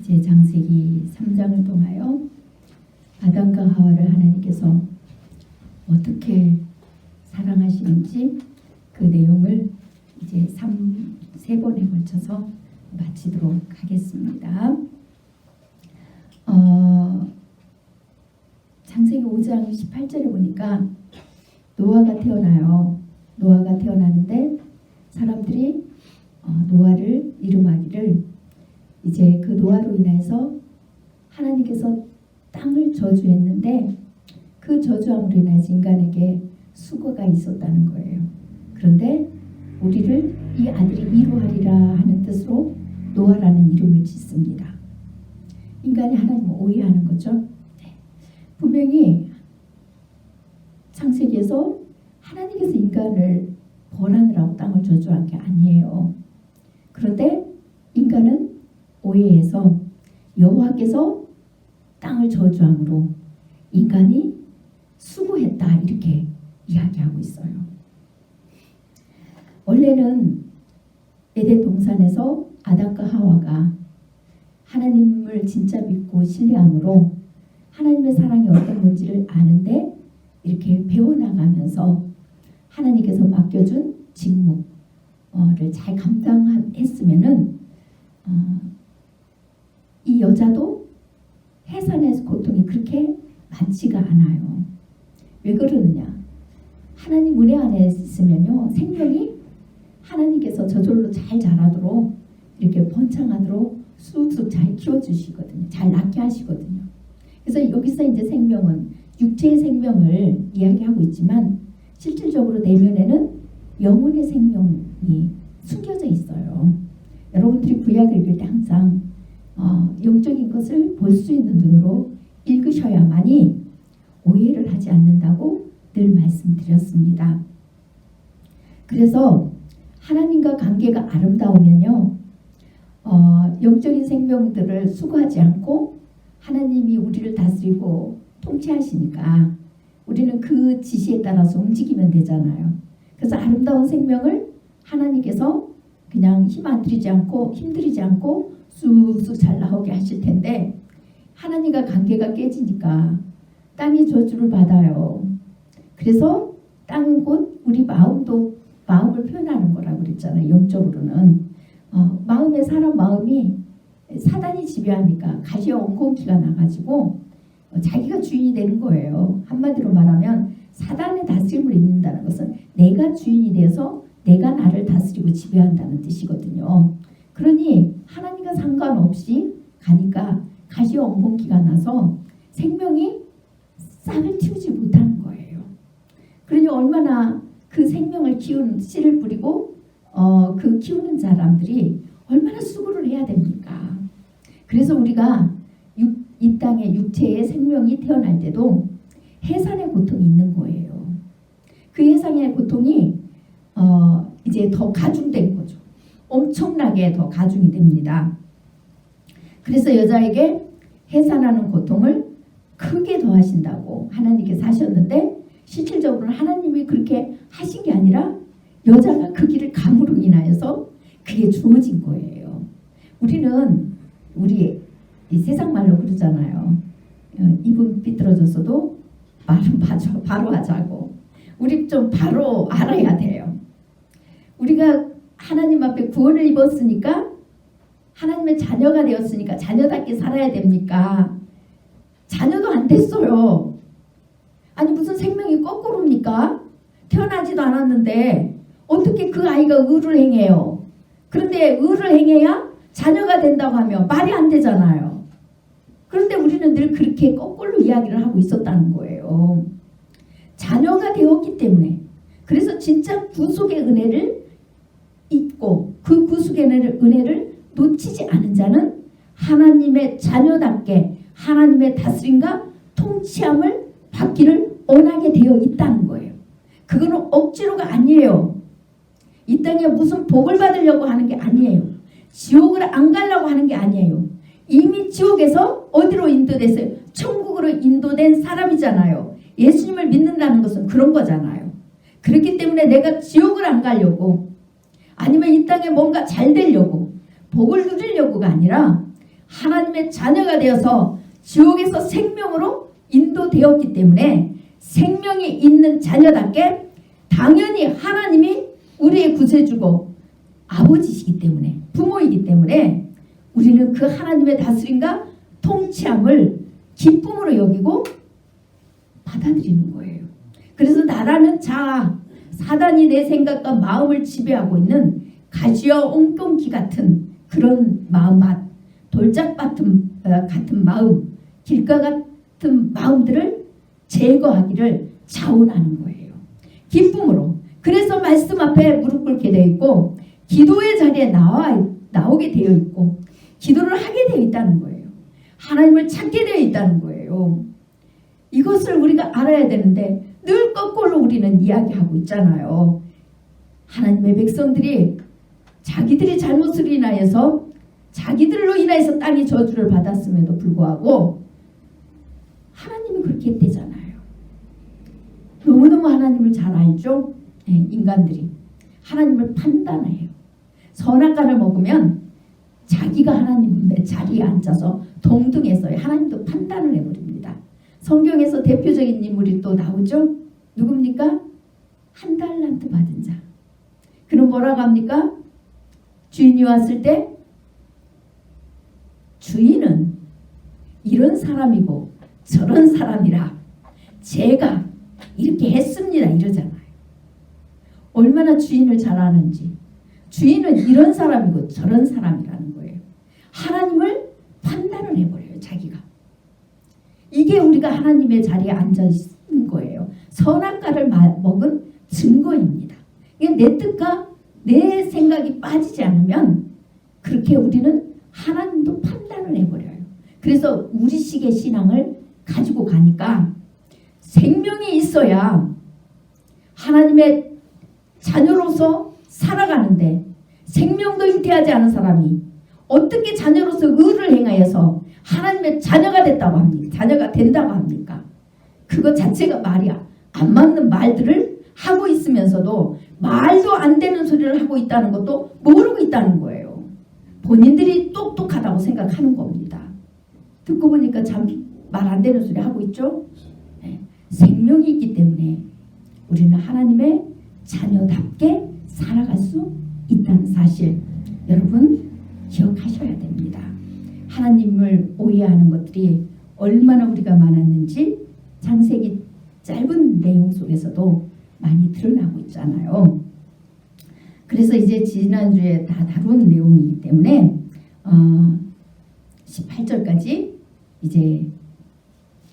이제 창세기 3장을 통하여 아담과 하와를 하나님께서 어떻게 사랑하시는지 그 내용을 이제 세 번에 걸쳐서 마치도록 하겠습니다. 창세기 5장 18절에 보니까 노아가 태어나요. 노아가 태어나는데 사람들이 노아를 이름하기를 이제 그 노아로 인해서 하나님께서 땅을 저주했는데 그 저주함으로 인해서 인간에게 수고가 있었다는 거예요. 그런데 우리를 이 아들이 이루하리라 하는 뜻으로 노아라는 이름을 짓습니다. 인간이 하나님을 오해하는 거죠. 네. 분명히 창세기에서 하나님께서 인간을 벌하느라고 땅을 저주한 게 아니에요. 그런데 인간은 오해해서 여호와께서 땅을 저주함으로 인간이 수고했다 이렇게 이야기하고 있어요. 원래는 에덴 동산에서 아담과 하와가 하나님을 진짜 믿고 신뢰함으로 하나님의 사랑이 어떤 건지를 아는데 이렇게 배워나가면서 하나님께서 맡겨준 직무를 잘 감당했으면은 이 여자도 해산의 고통이 그렇게 많지가 않아요. 왜 그러느냐? 하나님 은혜 안에 있으면요 생명이 하나님께서 저절로 잘 자라도록 이렇게 번창하도록 쑥쑥 잘 키워주시거든요. 잘 낳게 하시거든요. 그래서 여기서 이제 생명은 육체의 생명을 이야기하고 있지만 실질적으로 내면에는 영혼의 생명이 숨겨져 있어요. 여러분들이 구약을 읽을 때 항상 영적인 것을 볼 수 있는 눈으로 읽으셔야만이 오해를 하지 않는다고 늘 말씀드렸습니다. 그래서 하나님과 관계가 아름다우면요 영적인 생명들을 수고하지 않고 하나님이 우리를 다스리고 통치하시니까 우리는 그 지시에 따라서 움직이면 되잖아요. 그래서 아름다운 생명을 하나님께서 그냥 힘 안 들이지 않고 힘들이지 않고 쑥쑥 잘 나오게 하실 텐데 하나님과 관계가 깨지니까 땅이 저주를 받아요. 그래서 땅은 곧 우리 마음을 표현하는 거라고 그랬잖아요. 영적으로는 마음에 사람 마음이 사단이 지배하니까 가시와 엉겅퀴가 나가지고 자기가 주인이 되는 거예요. 한마디로 말하면 사단의 다스림을 입는다는 것은 내가 주인이 돼서 내가 나를 다스리고 지배한다는 뜻이거든요. 그러니 하나님과 상관없이 가니까 가시와 엉겅퀴가 나서 생명이 싹을 틔우지 못하는 거예요. 그러니 얼마나 그 생명을 키우는 씨를 뿌리고 그 키우는 사람들이 얼마나 수고를 해야 됩니까? 그래서 우리가 이 땅에 육체의 생명이 태어날 때도 해산의 고통이 있는 거예요. 그 해산의 고통이 이제 더 가중된 거죠. 엄청나게 더 가중이 됩니다. 그래서 여자에게 해산하는 고통을 크게 더하신다고 하나님께서 하셨는데 실질적으로는 하나님이 그렇게 하신 게 아니라 여자가 그 길을 감으로 인하여서 그게 주어진 거예요. 우리는 우리 이 세상 말로 그러잖아요. 입은 삐뚤어졌어도 말은 바로 하자고. 우리 좀 바로 알아야 돼요. 우리가 하나님 앞에 구원을 입었으니까 하나님의 자녀가 되었으니까 자녀답게 살아야 됩니까? 자녀도 안 됐어요. 아니 무슨 생명이 거꾸로입니까? 태어나지도 않았는데 어떻게 그 아이가 의를 행해요? 그런데 의를 행해야 자녀가 된다고 하면 말이 안 되잖아요. 그런데 우리는 늘 그렇게 거꾸로 이야기를 하고 있었다는 거예요. 자녀가 되었기 때문에 그래서 진짜 구속의 은혜를 잊고 그 구속의 은혜를 놓치지 않은 자는 하나님의 자녀답게 하나님의 다스림과 통치함을 받기를 원하게 되어 있다는 거예요. 그거는 억지로가 아니에요. 이 땅에 무슨 복을 받으려고 하는 게 아니에요. 지옥을 안 가려고 하는 게 아니에요. 이미 지옥에서 어디로 인도됐어요? 천국으로 인도된 사람이잖아요. 예수님을 믿는다는 것은 그런 거잖아요. 그렇기 때문에 내가 지옥을 안 가려고 아니면 이 땅에 뭔가 잘 되려고 복을 누리려고가 아니라 하나님의 자녀가 되어서 지옥에서 생명으로 인도되었기 때문에 생명이 있는 자녀답게 당연히 하나님이 우리의 구세주고 아버지시기 때문에 부모이기 때문에 우리는 그 하나님의 다스림과 통치함을 기쁨으로 여기고 받아들이는 거예요. 그래서 나라는 자아, 사단이 내 생각과 마음을 지배하고 있는 가시와 옹꽁기 같은 그런 마음맛, 돌짝밭 같은 마음, 길가 같은 마음들을 제거하기를 자원하는 거예요. 기쁨으로. 그래서 말씀 앞에 무릎 꿇게 되어 있고 기도의 자리에 나오게 되어 있고 기도를 하게 되어 있다는 거예요. 하나님을 찾게 되어 있다는 거예요. 이것을 우리가 알아야 되는데 늘 거꾸로 우리는 이야기하고 있잖아요. 하나님의 백성들이 자기들이 잘못을 인하여서 자기들로 인해서 땅이 저주를 받았음에도 불구하고 하나님이 그렇게 했대잖아요. 너무너무 하나님을 잘 알죠? 네, 인간들이. 하나님을 판단해요. 선악과를 먹으면 자기가 하나님의 자리에 앉아서 동등해서 하나님도 판단을 해버립니다. 성경에서 대표적인 인물이 또 나오죠? 누굽니까? 한 달란트 받은 자. 그럼 뭐라고 합니까? 주인이 왔을 때 주인은 이런 사람이고 저런 사람이라 제가 이렇게 했습니다 이러잖아요. 얼마나 주인을 잘 아는지. 주인은 이런 사람이고 저런 사람이라는 거예요. 하나님을 판단을 해버려요. 자기가. 이게 우리가 하나님의 자리에 앉아 있는 거예요. 선악과를 먹은 증거입니다. 이게 내 뜻과 내 생각이 빠지지 않으면 그렇게 우리는 하나님도 판단을 해버려요. 그래서 우리식의 신앙을 가지고 가니까 생명이 있어야 하나님의 자녀로서 살아가는데 생명도 잉태하지 않은 사람이 어떻게 자녀로서 의를 행하여서 하나님의 자녀가 됐다고 합니까? 자녀가 된다고 합니까? 그것 자체가 말이 안 맞는 말들을 하고 있으면서도 말도 안 되는 소리를 하고 있다는 것도 모르고 있다는 거예요. 본인들이 똑똑하다고 생각하는 겁니다. 듣고 보니까 참 말 안 되는 소리 하고 있죠? 네. 생명이 있기 때문에 우리는 하나님의 자녀답게 살아갈 수 있다는 사실 여러분 기억하셔야 됩니다. 하나님을 오해하는 것들이 얼마나 우리가 많았는지 창세기 짧은 내용 속에서도 많이 드러나고 있잖아요. 그래서 이제 지난주에 다 다룬 내용이기 때문에 18절까지 이제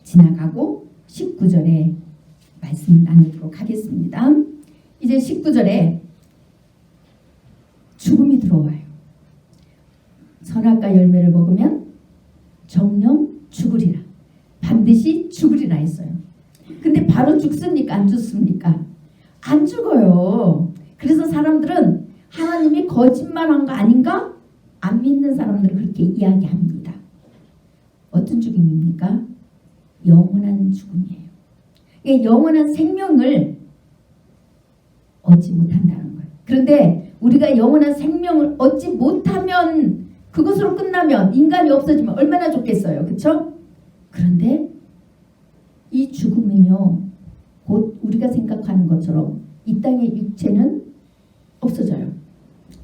지나가고 19절에 말씀을 나누도록 하겠습니다. 이제 19절에 죽음이 들어와요. 선악과 열매를 먹으면 정령 죽으리라. 반드시 죽으리라 했어요. 근데 바로 죽습니까? 안 죽습니까? 안 죽어요. 그래서 사람들은 하나님이 거짓말한 거 아닌가? 안 믿는 사람들은 그렇게 이야기합니다. 어떤 죽음입니까? 영원한 죽음이에요. 그러니까 영원한 생명을 얻지 못한다는 거예요. 그런데 우리가 영원한 생명을 얻지 못하면 그것으로 끝나면 인간이 없어지면 얼마나 좋겠어요. 그렇죠? 그런데 이 죽음은요. 곧 우리가 생각하는 것처럼 이 땅의 육체는 없어져요.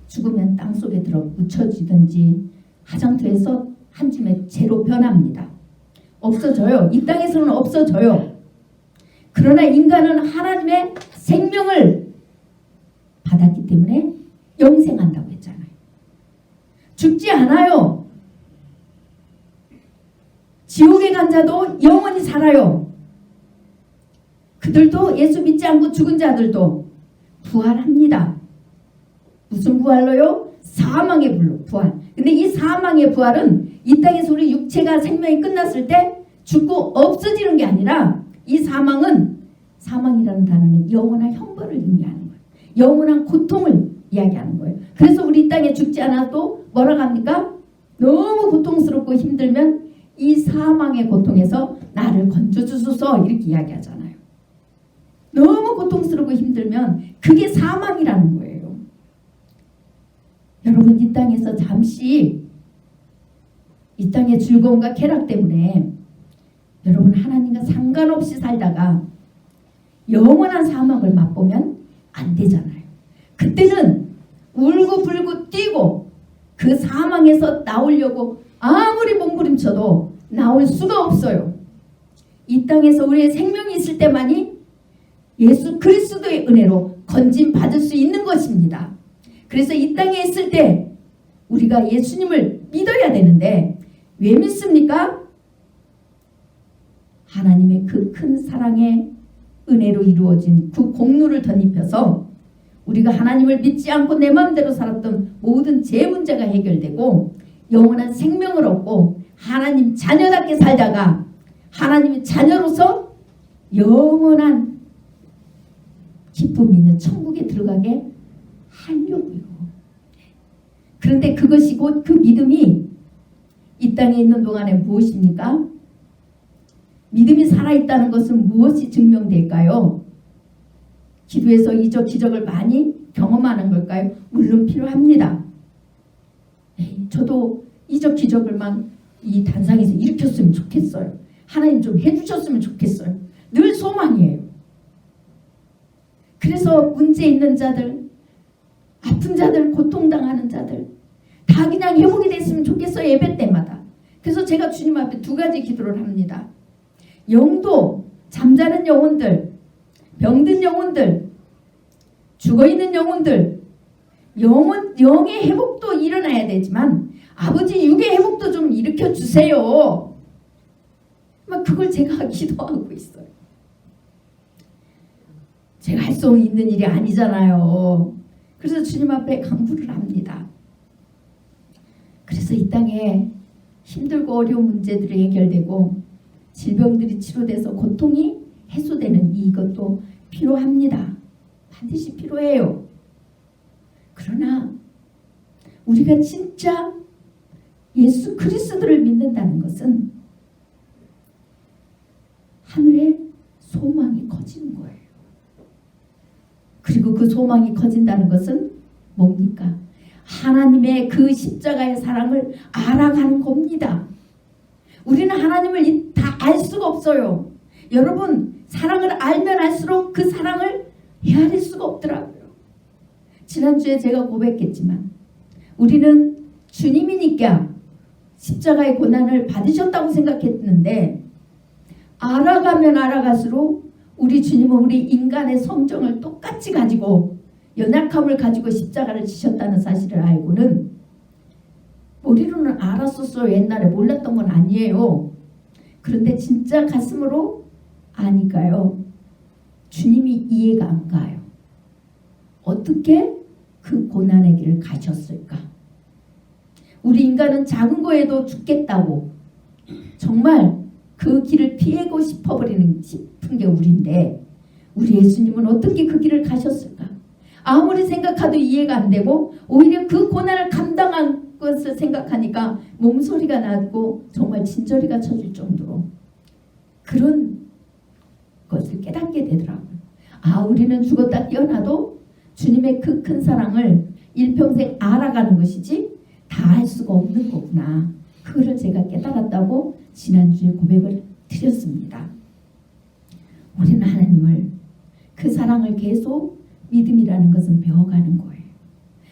죽으면 땅속에 들어 묻혀지든지 화장터에서 한 줌의 재로 변합니다. 없어져요. 이 땅에서는 없어져요. 그러나 인간은 하나님의 생명을 받았기 때문에 영생한다고 했잖아요. 죽지 않아요. 지옥에 간 자도 영원히 살아요. 그들도 예수 믿지 않고 죽은 자들도 부활합니다. 무슨 부활로요? 사망의 부활. 근데 이 사망의 부활은 이 땅에서 우리 육체가 생명이 끝났을 때 죽고 없어지는 게 아니라 이 사망이라는 단어는 영원한 형벌을 의미하는 거예요. 영원한 고통을 이야기하는 거예요. 그래서 우리 땅에 죽지 않아도 뭐라고 합니까? 너무 고통스럽고 힘들면 이 사망의 고통에서 나를 건져주소서 이렇게 이야기하잖아요. 너무 고통스럽고 힘들면 그게 사망이라는 거예요. 여러분 이 땅에서 잠시 이 땅의 즐거움과 쾌락 때문에 여러분 하나님과 상관없이 살다가 영원한 사막을 맛보면 안 되잖아요. 그때는 울고불고 뛰고 그 사망에서 나오려고 아무리 몸부림쳐도 나올 수가 없어요. 이 땅에서 우리의 생명이 있을 때만이 예수 그리스도의 은혜로 건진 받을 수 있는 것입니다. 그래서 이 땅에 있을 때 우리가 예수님을 믿어야 되는데 왜 믿습니까? 하나님의 그 큰 사랑의 은혜로 이루어진 그 공로를 덧입혀서 우리가 하나님을 믿지 않고 내 마음대로 살았던 모든 제 문제가 해결되고 영원한 생명을 얻고 하나님 자녀답게 살다가 하나님의 자녀로서 영원한 기쁨이 있는 천국에 들어가게 하려고요. 그런데 그것이 곧 그 믿음이 이 땅에 있는 동안에 무엇입니까? 믿음이 살아있다는 것은 무엇이 증명될까요? 기도에서 이적 기적을 많이 경험하는 걸까요? 물론 필요합니다. 저도 이적 기적을 막 이 단상에서 일으켰으면 좋겠어요. 하나님 좀 해주셨으면 좋겠어요. 늘 소망이에요. 그래서 문제 있는 자들, 아픈 자들, 고통당하는 자들 다 그냥 회복이 됐으면 좋겠어요. 예배 때마다. 그래서 제가 주님 앞에 두 가지 기도를 합니다. 영도, 잠자는 영혼들, 병든 영혼들, 죽어있는 영혼들, 영의 회복도 일어나야 되지만 아버지 육의 회복도 좀 일으켜 주세요. 막 그걸 제가 기도하고 있어요. 제가 할 수 있는 일이 아니잖아요. 그래서 주님 앞에 간구를 합니다. 그래서 이 땅에 힘들고 어려운 문제들이 해결되고 질병들이 치료돼서 고통이 해소되는 이것도 필요합니다. 반드시 필요해요. 그러나 우리가 진짜 예수 그리스도를 믿는다는 것은 하늘에 소망이 커지는 거예요. 그리고 그 소망이 커진다는 것은 뭡니까? 하나님의 그 십자가의 사랑을 알아가는 겁니다. 우리는 하나님을 다 알 수가 없어요. 여러분 사랑을 알면 알수록 그 사랑을 헤아릴 수가 없더라고요. 지난주에 제가 고백했지만 우리는 주님이니까 십자가의 고난을 받으셨다고 생각했는데 알아가면 알아갈수록 우리 주님은 우리 인간의 성정을 똑같이 가지고 연약함을 가지고 십자가를 지셨다는 사실을 알고는 머리로는 알았었어요. 옛날에 몰랐던 건 아니에요. 그런데 진짜 가슴으로 아니까요. 주님이 이해가 안 가요. 어떻게 그 고난의 길을 가셨을까? 우리 인간은 작은 거에도 죽겠다고 정말 그 길을 피하고 싶은 게 우리인데 우리 예수님은 어떻게 그 길을 가셨을까? 아무리 생각해도 이해가 안 되고 오히려 그 고난을 감당한 것을 생각하니까 몸소리가 나고 정말 진저리가 쳐질 정도로 그런 것을 깨닫게 되더라고요. 아, 우리는 죽었다 깨어나도 주님의 그 큰 사랑을 일평생 알아가는 것이지 다 알 수가 없는 거구나. 그거를 제가 깨달았다고 지난주에 고백을 드렸습니다. 우리는 하나님을 그 사랑을 계속 믿음이라는 것은 배워가는 거예요.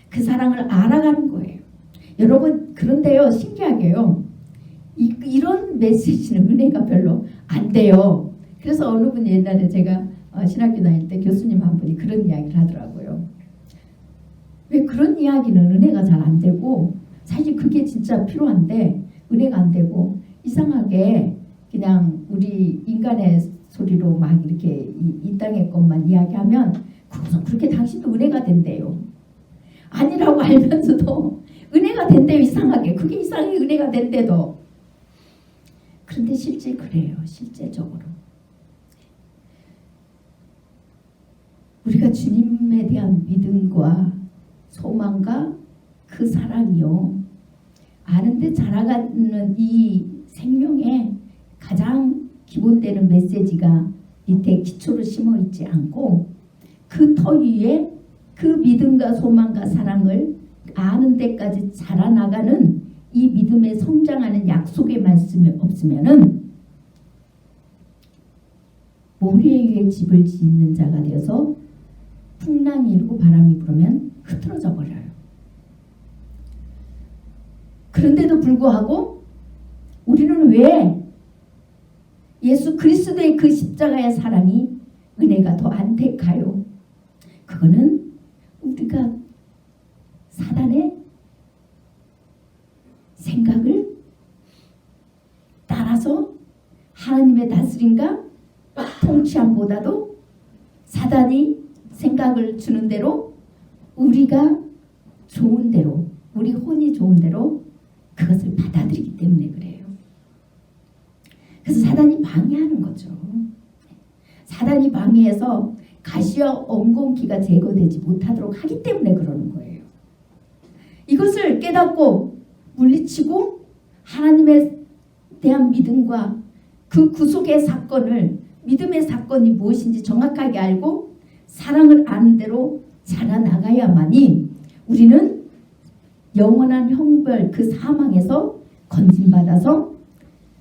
그 사랑을 알아가는 거예요. 여러분 그런데요 신기하게요. 이런 메시지는 은혜가 별로 안 돼요. 그래서 어느 분이 옛날에 제가 신학교 다닐 때 교수님 한 분이 그런 이야기를 하더라고요. 왜 그런 이야기는 은혜가 잘 안 되고 사실 그게 진짜 필요한데 은혜가 안 되고 이상하게 그냥 우리 인간의 소리로 막 이렇게 이 땅의 것만 이야기하면 그것은 그렇게 당신도 은혜가 된대요. 아니라고 알면서도 은혜가 된대요. 이상하게. 그게 이상하게 은혜가 된대도. 그런데 실제 그래요. 실제적으로. 우리가 주님에 대한 믿음과 소망과 그 사랑이요. 아는데 자라가는 이 생명에 가장 기본되는 메시지가 밑에 기초를 심어 있지 않고 그 터 위에 그 믿음과 소망과 사랑을 아는 데까지 자라나가는 이 믿음에 성장하는 약속의 말씀이 없으면은 모래 위에 집을 짓는 자가 되어서 풍랑이 일고 바람이 불으면 흐트러져 버려요. 그런데도 불구하고 우리는 왜 예수 그리스도의 그 십자가의 사랑이 은혜가 더 안택하요? 그거는 우리가 사단의 생각을 따라서 하나님의 다스림과 통치함보다도 사단이 생각을 주는 대로 우리가 좋은 대로, 우리 혼이 좋은 대로 그것을 받아들이기 때문에 그래요. 그래서 사단이 방해하는 거죠. 사단이 방해해서 가시와 엉겅퀴가 제거되지 못하도록 하기 때문에 그러는 거예요. 이것을 깨닫고 물리치고 하나님에 대한 믿음과 그 구속의 사건을, 믿음의 사건이 무엇인지 정확하게 알고 사랑을 아는 대로 자라나가야만이 우리는 영원한 형벌, 그 사망에서 건진받아서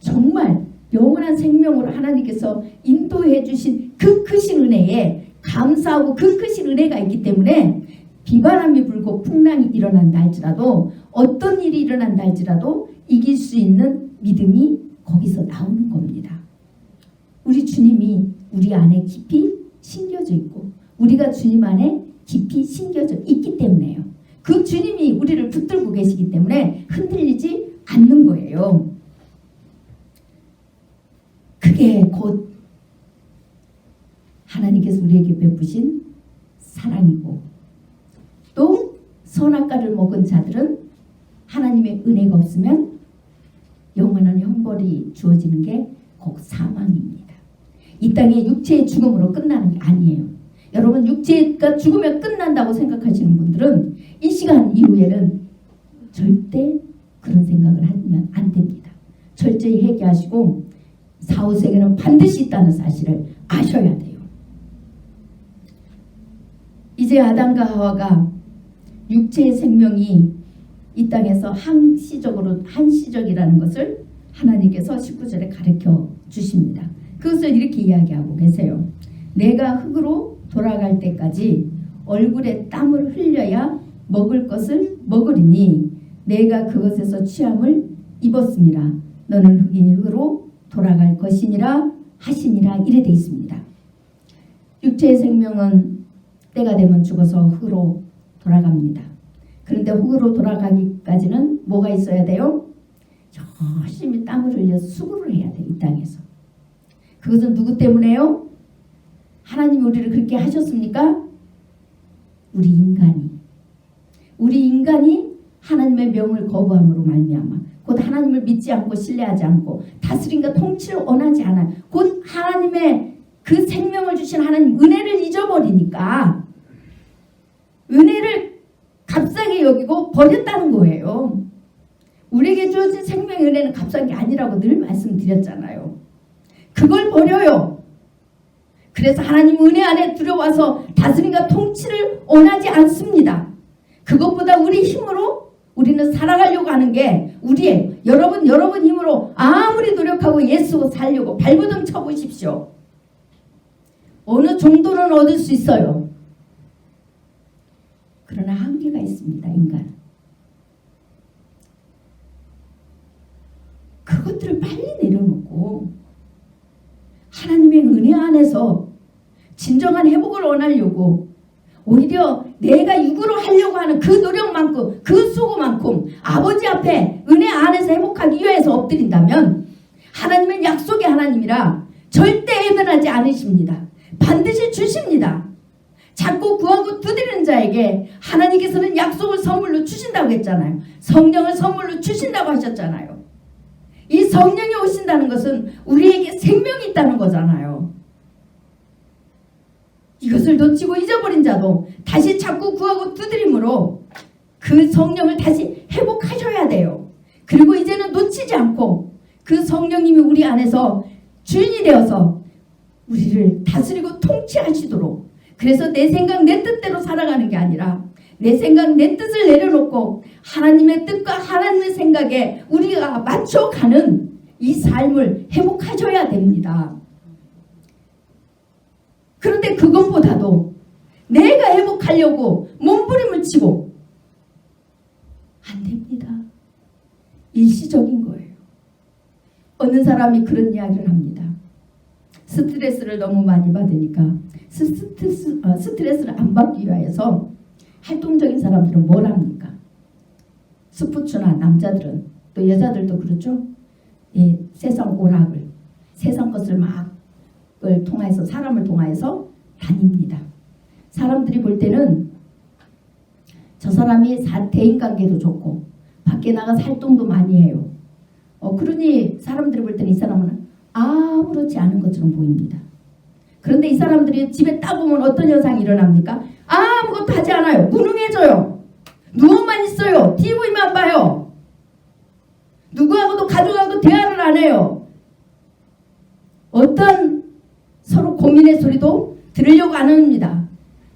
정말 영원한 생명으로 하나님께서 인도해 주신 그 크신 은혜에 감사하고 그 크신 은혜가 있기 때문에 비바람이 불고 풍랑이 일어난다 할지라도, 어떤 일이 일어난다 할지라도 이길 수 있는 믿음이 거기서 나오는 겁니다. 우리 주님이 우리 안에 깊이 심겨져 있고 우리가 주님 안에 깊이 심겨져 있기 때문에요. 그 주님이 우리를 붙들고 계시기 때문에 흔들리지 않는 거예요. 그게 곧 하나님께서 우리에게 베푸신 사랑이고, 또 선악과를 먹은 자들은 하나님의 은혜가 없으면 영원한 형벌이 주어지는 게 곧 사망입니다. 이 땅의 육체의 죽음으로 끝나는 게 아니에요. 여러분, 육체가 죽으면 끝난다고 생각하시는 분들은 이 시간 이후에는 절대 그런 생각을 하면 안 됩니다. 철저히 회개하시고 사후세계는 반드시 있다는 사실을 아셔야 돼요. 이제 아담과 하와가 육체의 생명이 이 땅에서 한시적이라는 것을 하나님께서 19절에 가르쳐 주십니다. 그것을 이렇게 이야기하고 계세요. 내가 흙으로 돌아갈 때까지 얼굴에 땀을 흘려야 먹을 것을 먹으리니 내가 그것에서 취함을 입었음이라. 너는 흙이니 흙으로 돌아갈 것이니라 하시니라. 이래 돼 있습니다. 육체의 생명은 때가 되면 죽어서 흙으로 돌아갑니다. 그런데 흙으로 돌아가기까지는 뭐가 있어야 돼요? 열심히 땀을 흘려서 수고를 해야 돼요. 이 땅에서. 그것은 누구 때문에요? 하나님이 우리를 그렇게 하셨습니까? 우리 인간이 하나님의 명을 거부함으로 말미암아 곧 하나님을 믿지 않고 신뢰하지 않고 다스림과 통치를 원하지 않아요. 곧 하나님의 그 생명을 주신 하나님 은혜를 잊어버리니까 은혜를 값싸게 여기고 버렸다는 거예요. 우리에게 주어진 생명의 은혜는 값싼 게 아니라고 늘 말씀드렸잖아요. 그걸 버려요. 그래서 하나님 은혜 안에 들어와서 다스림과 통치를 원하지 않습니다. 그것보다 우리 힘으로 우리는 살아가려고 하는 게 우리의 여러분 힘으로 아무리 노력하고 예수 살려고 발버둥 쳐보십시오. 어느 정도는 얻을 수 있어요. 그러나 한계가 있습니다. 인간. 그것들을 빨리 내려놓고 하나님의 은혜 안에서 진정한 회복을 원하려고 오히려 내가 육으로 하려고 하는 그 노력만큼 그 수고만큼 아버지 앞에 은혜 안에서 회복하기 위해서 엎드린다면 하나님은 약속의 하나님이라 절대 외면하지 않으십니다. 반드시 주십니다. 자꾸 구하고 두드리는 자에게 하나님께서는 약속을 선물로 주신다고 했잖아요. 성령을 선물로 주신다고 하셨잖아요. 이 성령이 오신다는 것은 우리에게 생명이 있다는 거잖아요. 이것을 놓치고 잊어버린 자도 다시 자꾸 구하고 두드림으로 그 성령을 다시 회복하셔야 돼요. 그리고 이제는 놓치지 않고 그 성령님이 우리 안에서 주인이 되어서 우리를 다스리고 통치하시도록, 그래서 내 생각 내 뜻대로 살아가는 게 아니라 내 생각, 내 뜻을 내려놓고 하나님의 뜻과 하나님의 생각에 우리가 맞춰가는 이 삶을 회복하셔야 됩니다. 그런데 그것보다도 내가 회복하려고 몸부림을 치고 안 됩니다. 일시적인 거예요. 어느 사람이 그런 이야기를 합니다. 스트레스를 너무 많이 받으니까 스트레스를 안 받기 위해서 활동적인 사람들은 뭘 합니까? 스포츠나 남자들은 또 여자들도 그렇죠. 예, 세상 오락을 세상 것을 막을 통해서 사람을 통해서 다닙니다. 사람들이 볼 때는 저 사람이 대인관계도 좋고 밖에 나가서 활동도 많이 해요. 그러니 사람들이 볼 때는 이 사람은 아무렇지 않은 것처럼 보입니다. 그런데 이 사람들이 집에 딱 오면 어떤 현상이 일어납니까? 아무것도 하지 않아요. 무능해져요. 누워만 있어요. TV만 봐요. 누구하고도 가족하고도 대화를 안 해요. 어떤 서로 고민의 소리도 들으려고 안 합니다.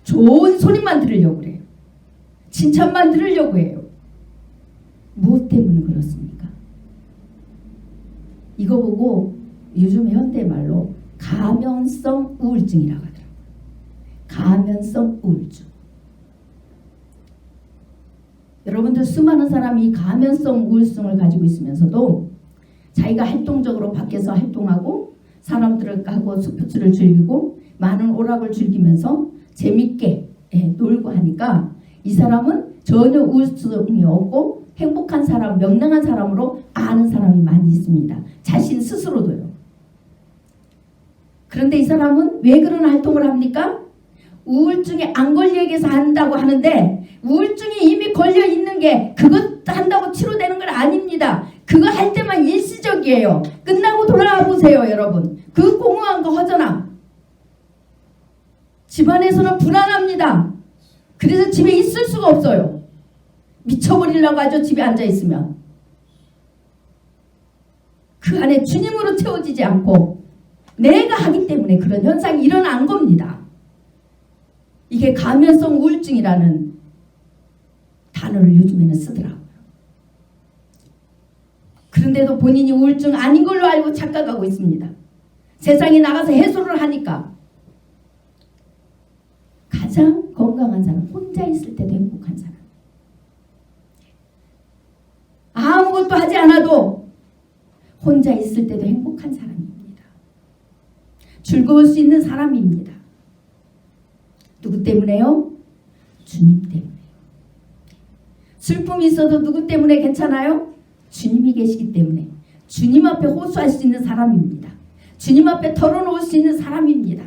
좋은 소리만 들으려고 그래요. 칭찬만 들으려고 해요. 무엇 때문에 그렇습니까? 이거 보고 요즘 현대말로 가면성 우울증이라고 하더라고요. 가면성 우울증. 여러분들 수많은 사람이 가면성 우울증을 가지고 있으면서도 자기가 활동적으로 밖에서 활동하고 사람들하고 스포츠를 즐기고 많은 오락을 즐기면서 재밌게 놀고 하니까 이 사람은 전혀 우울증이 없고 행복한 사람, 명랑한 사람으로 아는 사람이 많이 있습니다. 자신 스스로도요. 그런데 이 사람은 왜 그런 활동을 합니까? 우울증에 안 걸리기 위해서 한다고 하는데 우울증이 이미 걸려 있는 게 그것 한다고 치료되는 건 아닙니다. 그거 할 때만 일시적이에요. 끝나고 돌아와 보세요, 여러분. 그 공허한 거 허전함. 집안에서는 불안합니다. 그래서 집에 있을 수가 없어요. 미쳐버리려고 하죠, 집에 앉아있으면. 그 안에 주님으로 채워지지 않고 내가 하기 때문에 그런 현상이 일어난 겁니다. 이게 가면성 우울증이라는 단어를 요즘에는 쓰더라고요. 그런데도 본인이 우울증 아닌 걸로 알고 착각하고 있습니다. 세상에 나가서 해소를 하니까. 가장 건강한 사람, 혼자 있을 때도 행복한 사람. 아무것도 하지 않아도 혼자 있을 때도 행복한 사람입니다. 즐거울 수 있는 사람입니다. 누구 때문에요? 주님 때문에. 슬픔이 있어도 누구 때문에 괜찮아요? 주님이 계시기 때문에. 주님 앞에 호소할 수 있는 사람입니다. 주님 앞에 털어놓을 수 있는 사람입니다.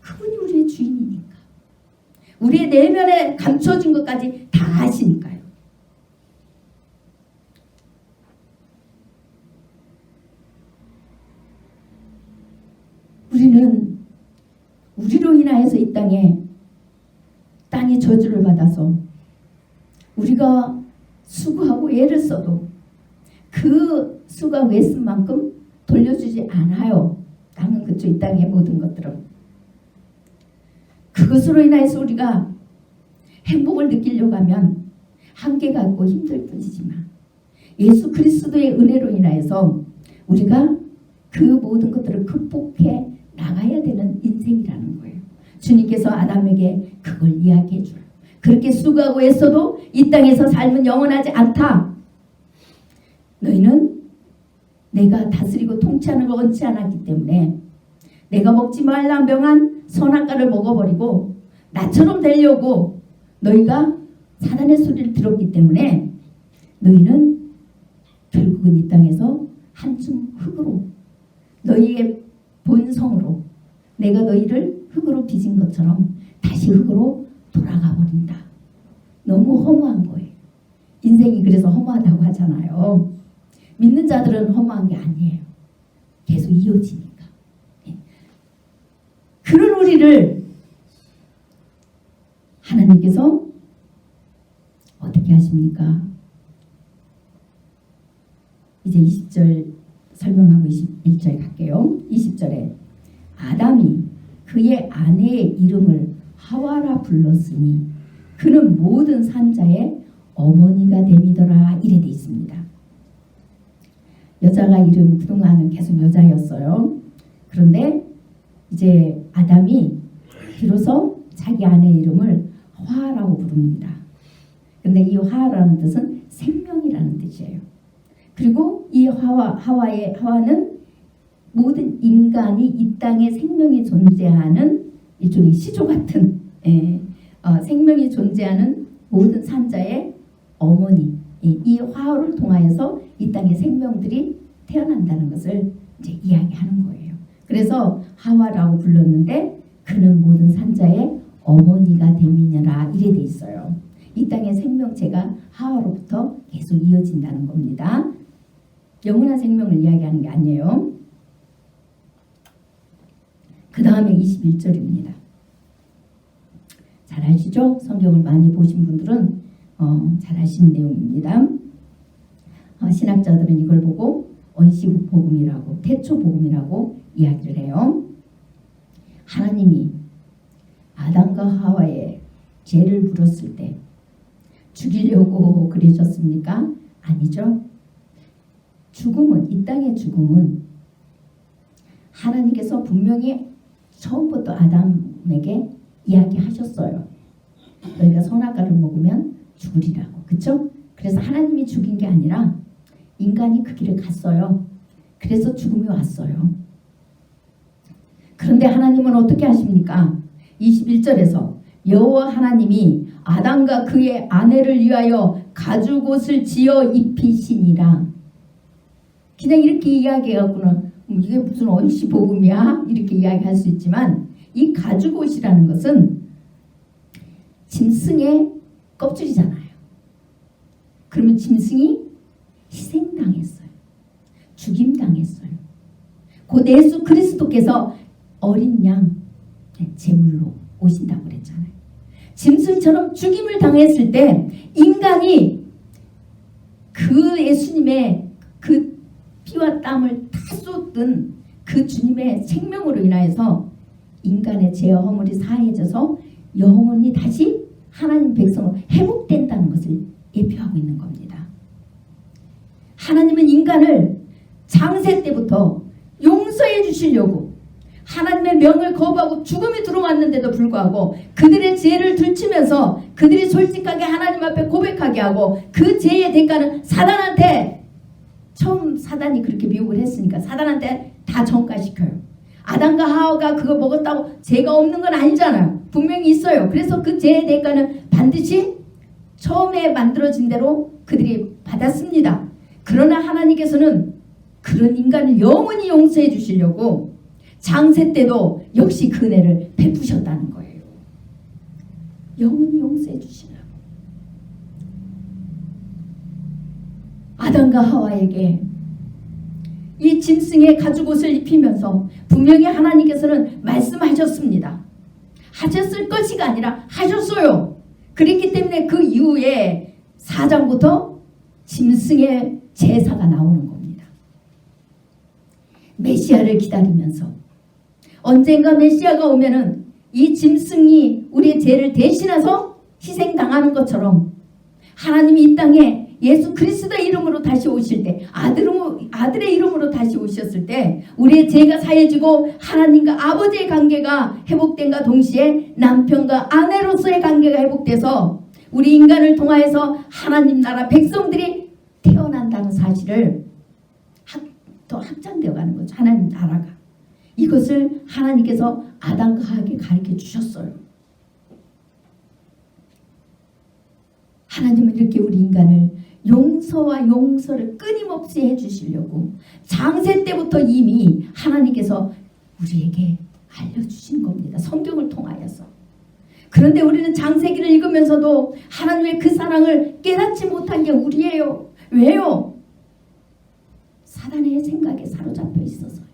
그분이 우리의 주인이니까. 우리의 내면에 감춰진 것까지 다 아시니까요. 우리는 우리로 인하여서 이 땅이 저주를 받아서 우리가 수고하고 애를 써도 그 수가 외쓴 만큼 돌려주지 않아요. 땅은 그쪽 이 땅의 모든 것들은. 그것으로 인해서 우리가 행복을 느끼려고 하면 한계가 있고 힘들 뿐이지만 예수 그리스도의 은혜로 인하여서 우리가 그 모든 것들을 극복해 나가야 되는 인생이라는 거예요. 주님께서 아담에게 그걸 이야기해 줘요. 그렇게 수고하고 애써도 이 땅에서 삶은 영원하지 않다. 너희는 내가 다스리고 통치하는 걸 원치 않았기 때문에 내가 먹지 말라 명한 선악과를 먹어버리고 나처럼 되려고 너희가 사단의 소리를 들었기 때문에 너희는 결국은 이 땅에서 한층 흙으로 너희의 본성으로 내가 너희를 흙으로 빚은 것처럼 다시 흙으로 돌아가 버린다. 너무 허무한 거예요. 인생이 그래서 허무하다고 하잖아요. 믿는 자들은 허무한 게 아니에요. 계속 이어지니까. 그런 우리를 하나님께서 어떻게 하십니까? 이제 20절 설명하고 21절 갈게요. 20절에 아담이 그의 아내의 이름을 하와라 불렀으니 그는 모든 산자의 어머니가 됨이더라. 이래 돼 있습니다. 여자가 이름 그동안은 계속 여자였어요. 그런데 이제 아담이 비로소 자기 아내의 이름을 하와라고 부릅니다. 근데 이 하와라는 뜻은 생명이라는 뜻이에요. 그리고 이 하와는 모든 인간이 이 땅에 생명이 존재하는 일종의 시조 같은 생명이 존재하는 모든 산자의 어머니, 이 하와를 통하여서 이 땅에 생명들이 태어난다는 것을 이제 이야기하는 거예요. 그래서 하와라고 불렀는데 그는 모든 산자의 어머니가 됨이니라. 이래 돼 있어요. 이 땅의 생명체가 하와로부터 계속 이어진다는 겁니다. 영원한 생명을 이야기하는 게 아니에요. 그 다음에 21절입니다. 잘 아시죠? 성경을 많이 보신 분들은 잘 아시는 내용입니다. 신학자들은 이걸 보고 원시복음이라고 태초복음이라고 이야기를 해요. 하나님이 아담과 하와의 죄를 물었을 때 죽이려고 그러셨습니까? 아니죠. 죽음은, 이 땅의 죽음은 하나님께서 분명히 처음부터 아담에게 이야기하셨어요. 너희가 선악과를 먹으면 죽으리라고. 그쵸? 그래서 하나님이 죽인 게 아니라 인간이 그 길을 갔어요. 그래서 죽음이 왔어요. 그런데 하나님은 어떻게 하십니까? 21절에서 여호와 하나님이 아담과 그의 아내를 위하여 가죽옷을 지어 입히시니라. 그냥 이렇게 이야기해갖고는 이게 무슨 원시복음이야? 이렇게 이야기할 수 있지만 이 가죽옷이라는 것은 짐승의 껍질이잖아요. 그러면 짐승이 희생당했어요. 죽임당했어요. 곧 예수 그리스도께서 어린 양 제물로 오신다고 그랬잖아요. 짐승처럼 죽임을 당했을 때 인간이 그 예수님의 그 피와 땀을 다 쏟은 그 주님의 생명으로 인하여서 인간의 죄와 허물이 사해져서 영원히 다시 하나님 백성으로 회복된다는 것을 예표하고 있는 겁니다. 하나님은 인간을 창세 때부터 용서해 주시려고 하나님의 명을 거부하고 죽음이 들어왔는데도 불구하고 그들의 죄를 들추면서 그들이 솔직하게 하나님 앞에 고백하게 하고 그 죄의 대가는 사단한테, 처음 사단이 그렇게 미혹을 했으니까 사단한테 다 전가시켜요. 아담과 하와가 그거 먹었다고 죄가 없는 건 아니잖아요. 분명히 있어요. 그래서 그 죄의 대가는 반드시 처음에 만들어진 대로 그들이 받았습니다. 그러나 하나님께서는 그런 인간을 영원히 용서해 주시려고 장세 때도 역시 그 은혜를 베푸셨다는 거예요. 영원히 용서해 주시려고. 아담과 하와에게 이 짐승의 가죽옷을 입히면서 분명히 하나님께서는 말씀하셨습니다. 하셨을 것이가 아니라 하셨어요. 그랬기 때문에 그 이후에 4장부터 짐승의 제사가 나오는 겁니다. 메시아를 기다리면서 언젠가 메시아가 오면은 이 짐승이 우리의 죄를 대신해서 희생당하는 것처럼 하나님이 이 땅에 예수 그리스도의 이름으로 다시 오실 때, 아들의 이름으로 다시 오셨을 때 우리의 죄가 사해지고 하나님과 아버지의 관계가 회복된과 동시에 남편과 아내로서의 관계가 회복돼서 우리 인간을 통하여서 하나님 나라 백성들이 태어난다는 사실을 더 확장되어 가는 거죠. 하나님 나라가. 이것을 하나님께서 아담과 하와에게 가르쳐 주셨어요. 하나님은 이렇게 우리 인간을 용서와 용서를 끊임없이 해주시려고 장세 때부터 이미 하나님께서 우리에게 알려주신 겁니다. 성경을 통하여서. 그런데 우리는 장세기를 읽으면서도 하나님의 그 사랑을 깨닫지 못한 게 우리예요. 왜요? 사단의 생각에 사로잡혀 있어서요.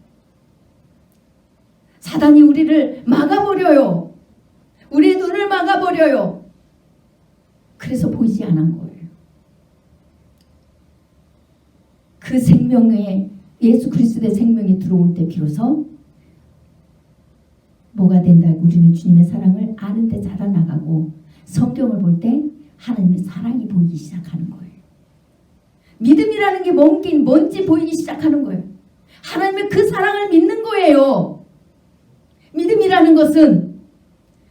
사단이 우리를 막아버려요. 우리의 눈을 막아버려요. 그래서 보이지 않은 거예요. 그 생명에 예수 그리스도의 생명이 들어올 때 비로소 뭐가 된다고? 우리는 주님의 사랑을 아는데 자라나가고 성경을 볼 때 하나님의 사랑이 보이기 시작하는 거예요. 믿음이라는 게 뭔지 보이기 시작하는 거예요. 하나님의 그 사랑을 믿는 거예요. 믿음이라는 것은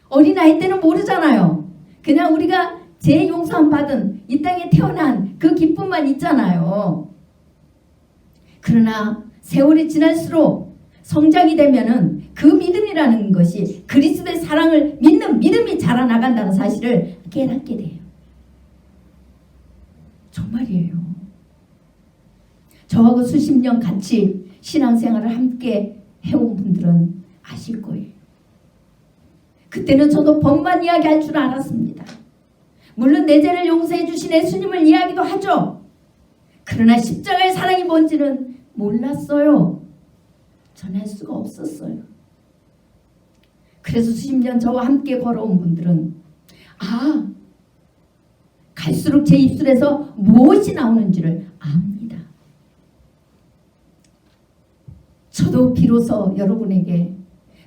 어린아이 때는 모르잖아요. 그냥 우리가 재용서함 받은 이 땅에 태어난 그 기쁨만 있잖아요. 그러나 세월이 지날수록 성장이 되면은 그 믿음이라는 것이 그리스도의 사랑을 믿는 믿음이 자라나간다는 사실을 깨닫게 돼요. 정말이에요. 저하고 수십 년 같이 신앙생활을 함께 해온 분들은 아실 거예요. 그때는 저도 법만 이야기할 줄 알았습니다. 물론 내 죄를 용서해 주신 예수님을 이야기도 하죠. 그러나 십자가의 사랑이 뭔지는 몰랐어요. 전할 수가 없었어요. 그래서 수십 년 저와 함께 걸어온 분들은 갈수록 제 입술에서 무엇이 나오는지를 압니다. 저도 비로소 여러분에게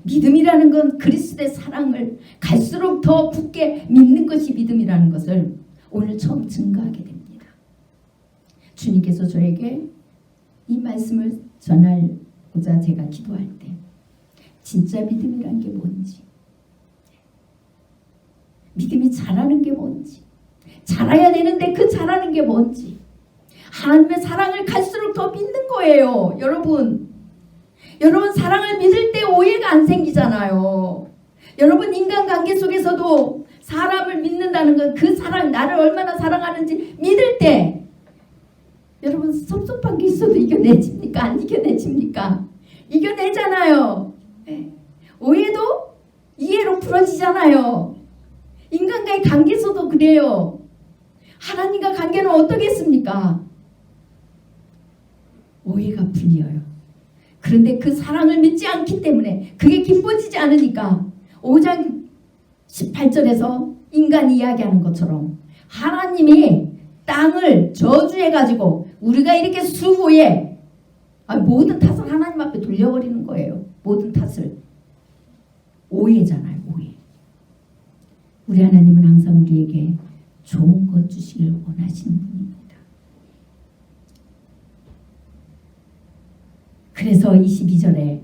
믿음이라는 건 그리스도의 사랑을 갈수록 더 굳게 믿는 것이 믿음이라는 것을 오늘 처음 증거하게 됩니다. 주님께서 저에게 이 말씀을 전하고자 제가 기도할 때 진짜 믿음이란 게 뭔지, 믿음이 자라는 게 뭔지, 자라야 되는데 그 자라는 게 뭔지, 하나님의 사랑을 갈수록 더 믿는 거예요. 여러분 사랑을 믿을 때 오해가 안 생기잖아요. 여러분 인간관계 속에서도 사람을 믿는다는 건 그 사랑, 나를 얼마나 사랑하는지 믿을 때 여러분 섭섭한 게 있어도 이겨내집니까? 안 이겨내집니까? 이겨내잖아요. 네. 오해도 이해로 풀어지잖아요. 인간과의 관계에서도 그래요. 하나님과 관계는 어떻겠습니까? 오해가 풀려요. 그런데 그 사랑을 믿지 않기 때문에 그게 기뻐지지 않으니까 5장 18절에서 인간이 이야기하는 것처럼 하나님이 땅을 저주해가지고 우리가 이렇게 수고해 모든 탓을 하나님 앞에 돌려버리는 거예요. 모든 탓을. 오해잖아요. 오해. 우리 하나님은 항상 우리에게 좋은 것 주시길 원하시는 분입니다. 그래서 22절에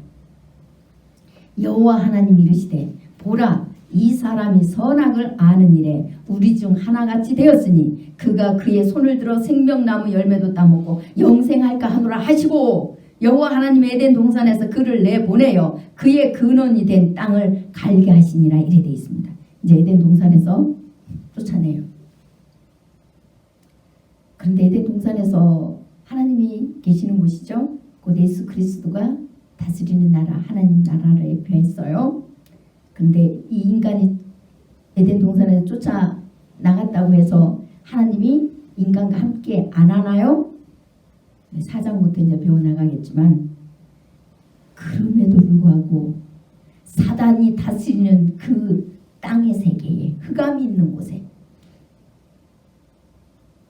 여호와 하나님이 이르시되 보라 이 사람이 선악을 아는 일에 우리 중 하나같이 되었으니 그가 그의 손을 들어 생명나무 열매도 따먹고 영생할까 하노라 하시고 여호와 하나님 에덴 동산에서 그를 내보내어 그의 근원이 된 땅을 갈게 하시니라 이래 되어 있습니다. 이제 에덴 동산에서 쫓아내요. 그런데 에덴 동산에서 하나님이 계시는 곳이죠. 곧 예수 그리스도가 다스리는 나라 하나님 나라를 예표했어요. 그런데 이 인간이 에덴 동산에서 쫓아나갔다고 해서 하나님이 인간과 함께 안 하나요? 4장부터 이제 배워나가겠지만 그럼에도 불구하고 사단이 다스리는 그 땅의 세계에 흑암이 있는 곳에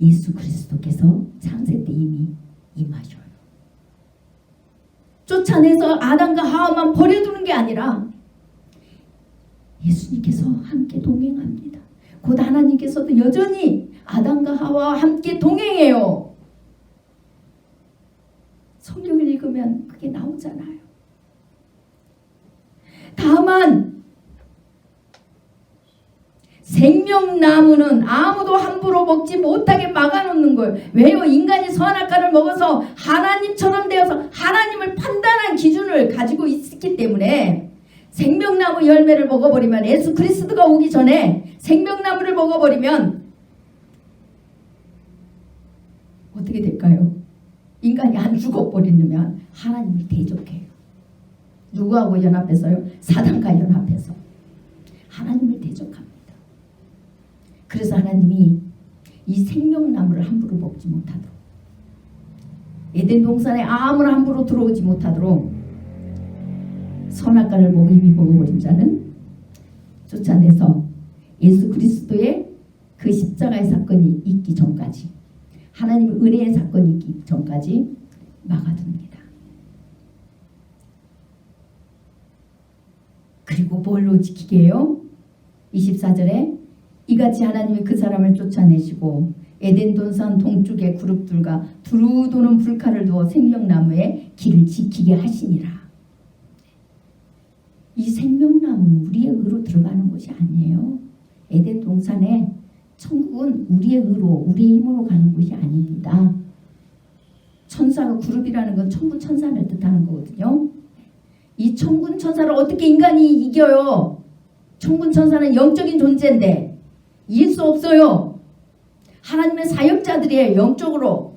예수 그리스도께서 창세 때 이미 임하셔요. 쫓아내서 아담과 하와만 버려두는 게 아니라 예수님께서 함께 동행합니다. 곧 하나님께서도 여전히 아담과 하와와 함께 동행해요. 성경을 읽으면 그게 나오잖아요. 다만 생명나무는 아무도 함부로 먹지 못하게 막아놓는 거예요. 왜요? 인간이 선악과를 먹어서 하나님처럼 되어서 하나님을 판단한 기준을 가지고 있기 때문에 생명나무 열매를 먹어버리면 예수 그리스도가 오기 전에 생명나무를 먹어버리면 어떻게 될까요? 인간이 안 죽어버리면 하나님을 대적해요. 누구하고 연합해서요? 사단과 연합해서 하나님을 대적합니다. 그래서 하나님이 이 생명나무를 함부로 먹지 못하도록 에덴 동산에 아무나 함부로 들어오지 못하도록 선악과를 이미 먹어버린 자는 쫓아내서 예수 그리스도의 그 십자가의 사건이 있기 전까지 하나님의 은혜의 사건이 있기 전까지 막아둡니다. 그리고 뭘로 지키게 해요? 24절에 이같이 하나님이 그 사람을 쫓아내시고 에덴 동산 동쪽의 그룹들과 두루 도는 불칼을 두어 생명나무의 길을 지키게 하시니라. 이 생명나무는 우리의 의로 들어가는 것이 아니에요. 에덴 동산에 천국은 우리의 의로 우리의 힘으로 가는 곳이 아닙니다. 천사가 그룹이라는 건 천군 천사를 뜻하는 거거든요. 이 천군 천사를 어떻게 인간이 이겨요? 천군 천사는 영적인 존재인데 이길 수 없어요. 하나님의 사역자들이에요. 영적으로.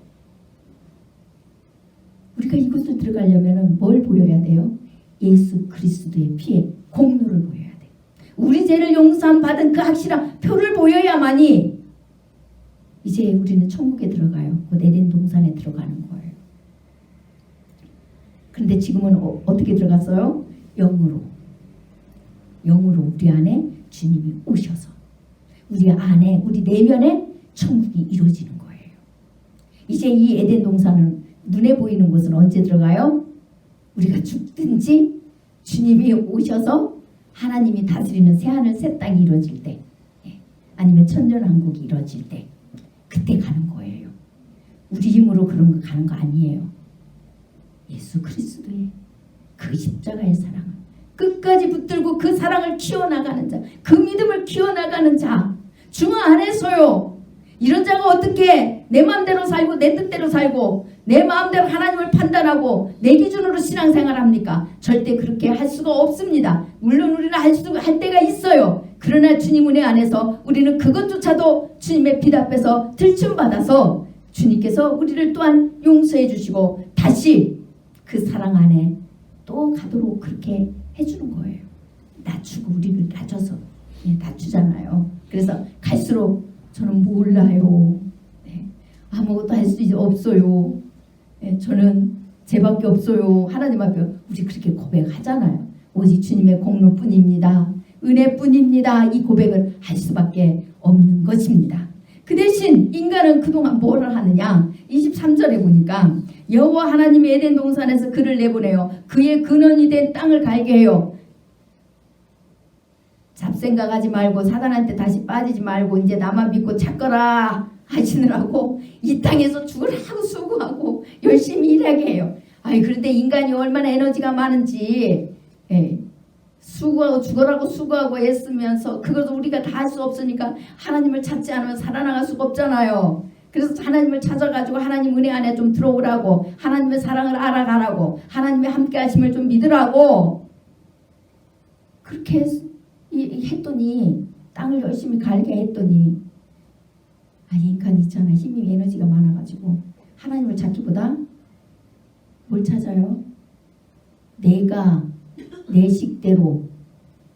우리가 이곳을 들어가려면 뭘 보여야 돼요? 예수 그리스도의 피에 공로를 보여야 돼요. 우리 죄를 용서함 받은 그 확실한 표를 보여야만이 이제 우리는 천국에 들어가요. 곧 에덴 동산에 들어가는 거예요. 그런데 지금은 어떻게 들어갔어요? 영으로. 영으로 우리 안에 주님이 오셔서 우리 안에 우리 내면에 천국이 이루어지는 거예요. 이제 이 에덴 동산은 눈에 보이는 곳은 언제 들어가요? 우리가 죽든지 주님이 오셔서 하나님이 다스리는 새하늘 새 땅이 이루어질 때, 아니면 천년왕국이 이루어질 때, 그때 가는 거예요. 우리 힘으로 그런 거 가는 거 아니에요. 예수 그리스도의 그 십자가의 사랑을 끝까지 붙들고 그 사랑을 키워나가는 자, 그 믿음을 키워나가는 자, 주 안에서요. 이런 자가 어떻게 내 마음대로 살고 내 뜻대로 살고 내 마음대로 하나님을 판단하고 내 기준으로 신앙생활합니까? 절대 그렇게 할 수가 없습니다. 물론 우리는 할 때가 있어요. 그러나 주님 은혜 안에서 우리는 그것조차도 주님의 빛 앞에서 들춤받아서 주님께서 우리를 또한 용서해 주시고 다시 그 사랑 안에 또 가도록 그렇게 해주는 거예요. 낮추고 우리를 낮춰서 낮추잖아요. 그래서 갈수록 저는 몰라요. 네. 아무것도 할 수 없어요. 네. 저는 죄밖에 없어요. 하나님 앞에 우리 그렇게 고백하잖아요. 오직 주님의 공로뿐입니다. 은혜뿐입니다. 이 고백을 할 수밖에 없는 것입니다. 그 대신 인간은 그동안 뭐를 하느냐? 23절에 보니까 여호와 하나님이 에덴 동산에서 그를 내보내요. 그의 근원이 된 땅을 갈게 해요. 잡생각하지 말고 사단한테 다시 빠지지 말고 이제 나만 믿고 찾거라 하시느라고 이 땅에서 죽으라고 수고하고 열심히 일하게 해요. 아니 그런데 인간이 얼마나 에너지가 많은지 수고하고 죽으라고 수고하고 애쓰면서 그것을 우리가 다 할 수 없으니까 하나님을 찾지 않으면 살아나갈 수가 없잖아요. 그래서 하나님을 찾아가지고 하나님 은혜 안에 좀 들어오라고 하나님의 사랑을 알아가라고 하나님의 함께 하심을 좀 믿으라고 그렇게 했더니 땅을 열심히 갈게 했더니 아니 인간 있잖아. 힘이 에너지가 많아가지고 하나님을 찾기보다 뭘 찾아요? 내가 내 식대로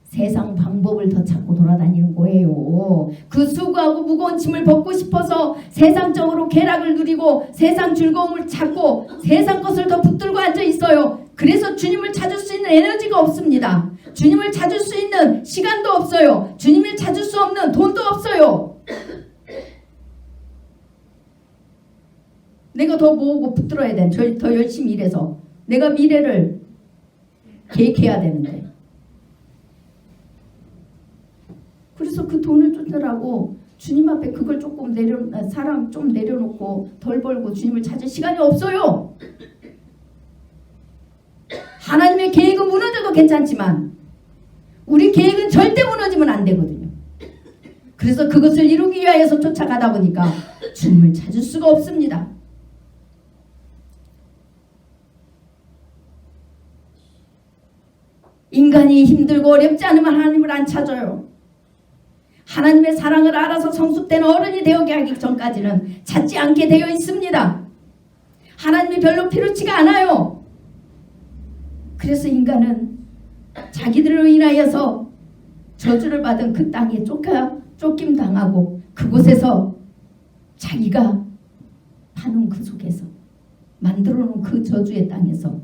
세상 방법을 더 찾고 돌아다니는 거예요. 그 수고하고 무거운 짐을 벗고 싶어서 세상적으로 쾌락을 누리고 세상 즐거움을 찾고 세상 것을 더 붙들고 앉아 있어요. 그래서 주님을 찾을 수 있는 에너지가 없습니다. 주님을 찾을 수 있는 시간도 없어요. 주님을 찾을 수 없는 돈도 없어요. 내가 더 모으고 붙들어야 돼. 더 열심히 일해서 내가 미래를 계획해야 되는데 그래서 그 돈을 쫓으라고 주님 앞에 그걸 조금 사람 좀 내려놓고 덜 벌고 주님을 찾을 시간이 없어요. 하나님의 계획은 무너져도 괜찮지만 우리 계획은 절대 무너지면 안 되거든요. 그래서 그것을 이루기 위하여서 쫓아가다 보니까 주님을 찾을 수가 없습니다. 인간이 힘들고 어렵지 않으면 하나님을 안 찾아요. 하나님의 사랑을 알아서 성숙된 어른이 되게 하기 전까지는 찾지 않게 되어 있습니다. 하나님이 별로 필요치가 않아요. 그래서 인간은 자기들로 인하여서 저주를 받은 그 땅에 쫓김당하고 그곳에서 자기가 파놓은 그 속에서 만들어놓은 그 저주의 땅에서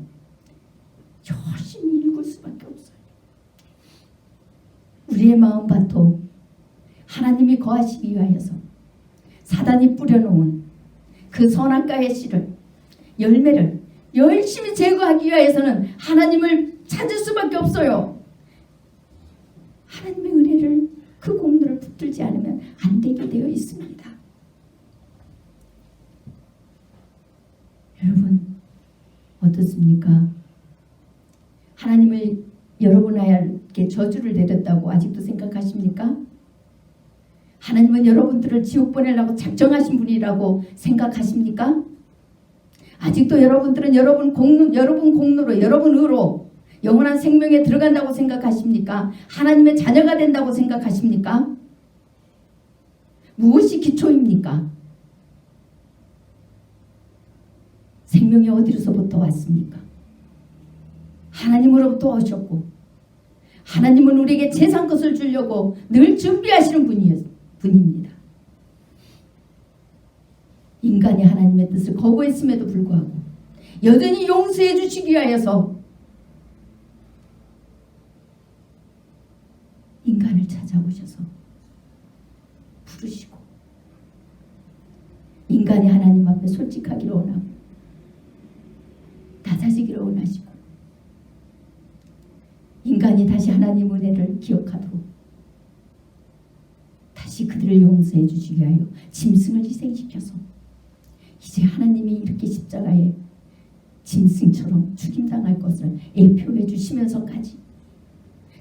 열심히 읽을 수밖에 없어요. 우리의 마음밭도 하나님이 거하시기 위하여서 사단이 뿌려놓은 그 선악과의 씨를 열매를 열심히 제거하기 위하여서는 하나님을 찾을 수밖에 없어요. 하나님의 은혜를 그 공로를 붙들지 않으면 안 되게 되어 있습니다. 여러분 어떻습니까? 하나님을 여러분에게 저주를 내렸다고 아직도 생각하십니까? 하나님은 여러분들을 지옥 보내려고 작정하신 분이라고 생각하십니까? 아직도 여러분들은 여러분 공로로 여러분 의로 영원한 생명에 들어간다고 생각하십니까? 하나님의 자녀가 된다고 생각하십니까? 무엇이 기초입니까? 생명이 어디로서부터 왔습니까? 하나님으로부터 오셨고 하나님은 우리에게 세상 것을 주려고 늘 준비하시는 분입니다. 인간이 하나님의 뜻을 거부했음에도 불구하고 여전히 용서해 주시기 위하여서 인간을 찾아오셔서 부르시고 인간이 하나님 앞에 솔직하기를 원하고 낮아지기를 원하시고 인간이 다시 하나님 은혜를 기억하도록 다시 그들을 용서해 주시기 위하여 짐승을 희생시켜서 이제 하나님이 이렇게 십자가에 짐승처럼 죽임당할 것을 예표해 주시면서까지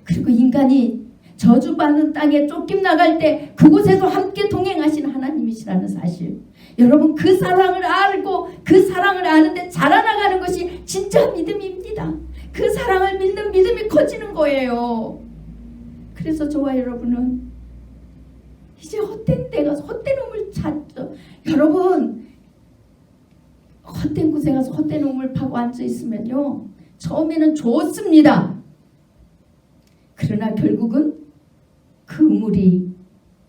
그리고 인간이 저주받는 땅에 쫓김 나갈 때 그곳에도 함께 동행하신 하나님이시라는 사실 여러분 그 사랑을 알고 그 사랑을 아는데 자라나가는 것이 진짜 믿음입니다. 그 사랑을 믿는 믿음이 커지는 거예요. 그래서 저와 여러분은 이제 헛된 데 가서 헛된 우물 찾죠. 여러분 헛된 곳에 가서 헛된 우물 파고 앉아있으면요 처음에는 좋습니다. 그러나 결국은 그 우물이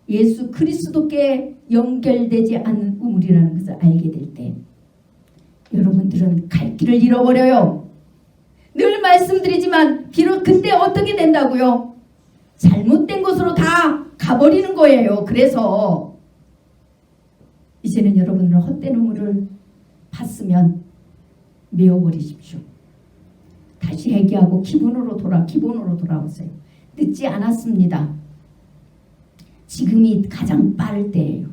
예수 그리스도께 연결되지 않는 우물이라는 것을 알게 될 때 여러분들은 갈 길을 잃어버려요. 늘 말씀드리지만 비록 그때 어떻게 된다고요? 잘못된 곳으로 다 가버리는 거예요. 그래서 이제는 여러분들은 헛된 우물을 팠으면 메워버리십시오. 다시 회개하고 기본으로 돌아오세요. 늦지 않았습니다. 지금이 가장 빠를 때예요.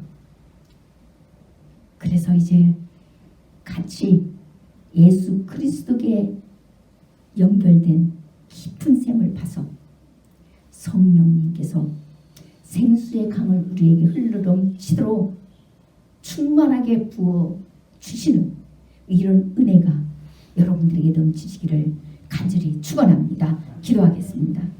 그래서 이제 같이 예수 그리스도께 연결된 깊은 샘을 파서 성령님께서 생수의 강을 우리에게 흘러넘치도록 충만하게 부어 주시는 이런 은혜가 여러분들에게 넘치시기를 간절히 축원합니다. 기도하겠습니다.